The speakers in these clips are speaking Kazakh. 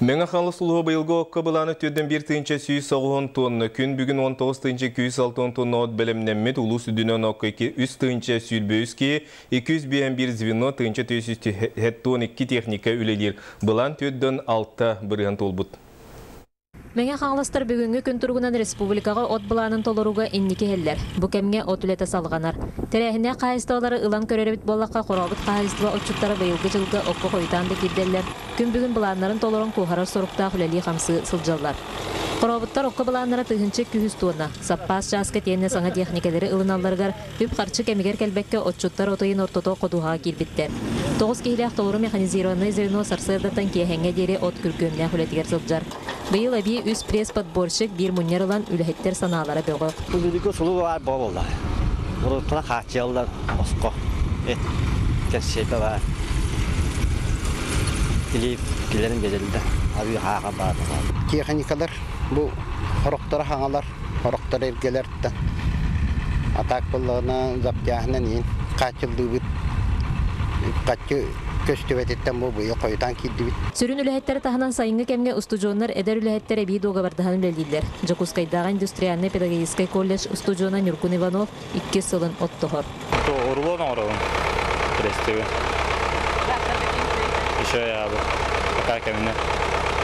Меңа қалы сұлуы бұйылғы оққа бұланы түрден бір түйінші сүйі соғуын тонны, күн бүгін 19 түйінші 206 тонны от білімнеммет ұлы сүдінен оққа 3 түйінші сүйілбөйізке 201 звено түйінші түйісісті хеттон 2 техника үлелер. Бұлан түрден 6 бірген толбұд. Меңе қаңластар бүгінгі күн тұрғынан республикаға от бұланын толыруға иннеке хеллер. Бұ кәмге от үлеті салғанар. Тәрәхіне қайыстығалары ылан көрербіт болаққа қорабыт қайыстыға отчуттары бұйылғы жылғы оққа қойтанды кирделлер. Күн бүгін бұланларын толырын қуғарар сорықта хүләлі қамсы сылжалар. Қорабыттар оққа бұланлары тұхынчы 200 тонна. Саппас жасқа тенне саңа техникалары ылыналарғар үп қарчы кәмігер кәлбәкке отчуттар отойын ортото қодуға келбіттер. 9 кейләқ толыры механизированный зерно сарсырдаттан киехенге дере от күркөміне хүләтігер сылжар. Быйыл әбі үс пресс-подборщик бір мұнерылан үләхеттер саналары бөғі. Бүгінгі сұлу бар болы. Ұрытына қачылдар, осқо. Кәсшепі бар. Келіп, келерін беделді. Абы хаға бар. Техникалар, бұл қорықтары хаңалар, қорықтары әргелерді. Атақ болығына заптияғынан ең қачылды бұд. Қачы көстөбәтеттен бұл бұйы қойытан келді бұд. Сүрін үләхеттері тағынан сайынғы кәмге устужонлар әдер үләхеттері бейді оға бардағын үләлейлер. Жакускайдағы индустриальный педагогический колледж устужона Нюркун Иванов 2 сылын оттығыр. Орлон оғырығын престігі. Еще я бы пока кәміне.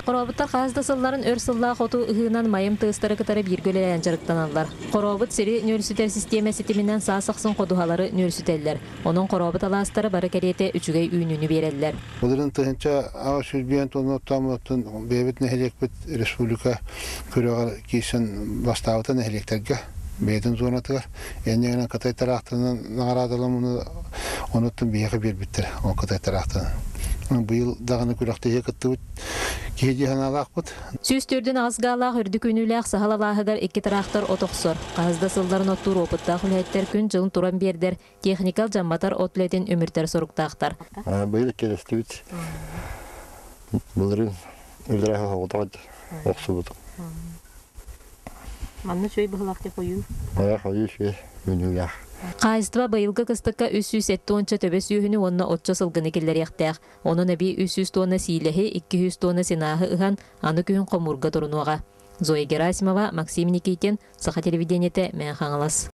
Қорабыттар қағызды сылларын өр сылла қоту ұғынан майым тығыстары кітары бір көлеләйін жарықтаналар. Қорабыт сері нөрсүтер система сетімінен сасықсын қодуғалары нөрсүтеллер. Оның қорабыт аластары бары кәреті үчігей үйінүні берелілер. Бұлырын тұхынша ағы сүрбейін тұны оттамыттың бейбіт нәхелек біт республика көріғар кейсін бастауыты нәхелектерге бейдің зонатыға. Әнегінен қытай тарақтының нағарадылымыны оныттың бейіғі бербіттір, ол қытай тарақтының. Бұйыл дағыны күріқтеге күтті бұд, кейде ханалақ бұд. Сүйістерден азғалақ үрді күніләқ сағалалағығар 2 тарақтар отоқсор. Қазда сылдарын оттур опытта құләйттер күн жылын туран бердер. Техникал жамбатар отлетін өміртер сұрықтақтар. Бұйыл келесті бұд. Бұлырын үлдірәкі қоғытағыд оқсы бұд. Манны сөй бұғылақты қойу? Қойу сөй үніләқ. Қайыстыва байылғы қыстыққа 307 тонча төбес үйіні онына 30 сылғыны келер яқтақ. Оның әбі 300 тонна сейліхі, 200 тонна сенағы ұған аны күйін қомырға тұрынуға. Зоя Герасимова, Максим Никитин, Саха телевидениеті, Мен Хаңалас.